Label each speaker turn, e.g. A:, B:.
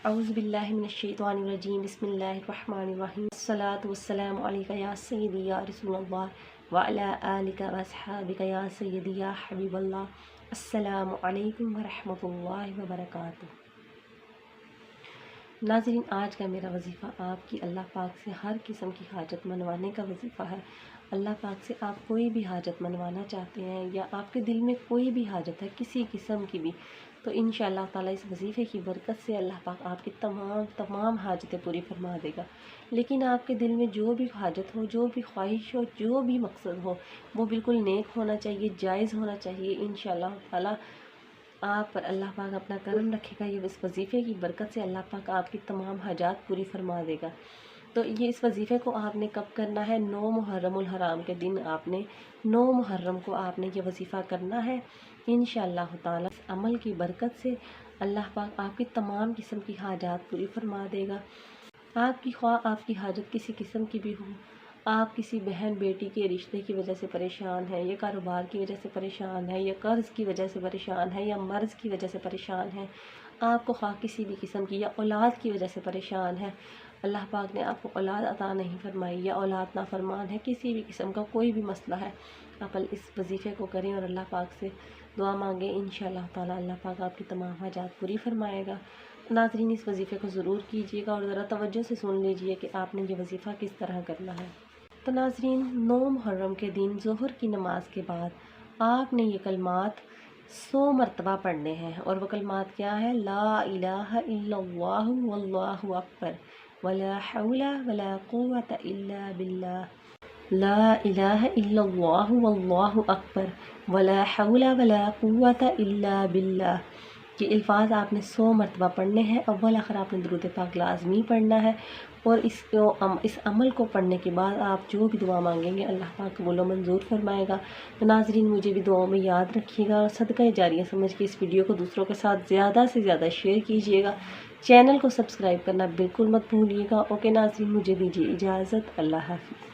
A: اعوذ باللہ من الشیطان الرجیم بسم اللہ الرحمن الرحیم الصلاۃ والسلام علیک یا سیدی یا رسول اللہ وعلی آلک واصحابک یا سیدی یا حبیب اللہ۔ السلام علیکم ورحمۃ اللہ وبرکاتہ۔ ناظرین، آج کا میرا وظیفہ آپ کی اللہ پاک سے ہر قسم کی حاجت منوانے کا وظیفہ ہے۔ اللہ پاک سے آپ کوئی بھی حاجت منوانا چاہتے ہیں یا آپ کے دل میں کوئی بھی حاجت ہے کسی قسم کی بھی، تو انشاءاللہ تعالیٰ اس وظیفے کی برکت سے اللہ پاک آپ کی تمام حاجتیں پوری فرما دے گا۔ لیکن آپ کے دل میں جو بھی حاجت ہو، جو بھی خواہش ہو، جو بھی مقصد ہو، وہ بالکل نیک ہونا چاہیے، جائز ہونا چاہیے۔ انشاءاللہ تعالیٰ آپ پر اللہ پاک اپنا کرم رکھے گا۔ یہ اس وظیفے کی برکت سے اللہ پاک آپ کی تمام حاجات پوری فرما دے گا۔ تو یہ اس وظیفے کو آپ نے کب کرنا ہے؟ 9 محرم الحرام کے دن آپ نے 9 محرم کو آپ نے یہ وظیفہ کرنا ہے۔ انشاءاللہ تعالیٰ اس عمل کی برکت سے اللہ پاک آپ کی تمام قسم کی حاجات پوری فرما دے گا۔ آپ کی خواہ آپ کی حاجت کسی قسم کی بھی ہو، آپ کسی بہن بیٹی کے رشتے کی وجہ سے پریشان ہیں، یا کاروبار کی وجہ سے پریشان ہے، یا قرض کی وجہ سے پریشان ہے، یا مرض کی وجہ سے پریشان ہے، آپ کو خواہ کسی بھی قسم کی یا اولاد کی وجہ سے پریشان ہے، اللہ پاک نے آپ کو اولاد عطا نہیں فرمائی یا اولاد نافرمان ہے، کسی بھی قسم کا کوئی بھی مسئلہ ہے، آپ اس وظیفے کو کریں اور اللہ پاک سے دعا مانگیں۔ انشاءاللہ تعالیٰ اللہ پاک آپ کی تمام حاجات پوری فرمائے گا۔ ناظرین، اس وظیفے کو ضرور کیجیے گا اور ذرا توجہ سے سن لیجیے کہ آپ نے یہ وظیفہ کس طرح کرنا ہے۔ تو ناظرین، 9 محرم کے دن ظہر کی نماز کے بعد آپ نے یہ کلمات 100 مرتبہ پڑھنے ہیں، اور وہ کلمات کیا ہے؟ لا الہ الا اللہ واللہ اکبر ولا حول ولا قوة الا باللہ، لا الہ الا اللہ واللہ اکبر ولا حول ولا قوة الا باللہ۔ یہ الفاظ آپ نے 100 مرتبہ پڑھنے ہیں۔ اول آخر آپ نے درود پاک لازمی پڑھنا ہے، اور اس عمل کو پڑھنے کے بعد آپ جو بھی دعا مانگیں گے اللہ پاک قبول و منظور فرمائے گا۔ تو ناظرین، مجھے بھی دعاؤں میں یاد رکھیے گا، اور صدقہ جاریہ سمجھ کے اس ویڈیو کو دوسروں کے ساتھ زیادہ سے زیادہ شیئر کیجیے گا۔ چینل کو سبسکرائب کرنا بالکل مت بھولیے گا۔ اوکے ناظرین، مجھے دیجیے اجازت، اللہ حافظ۔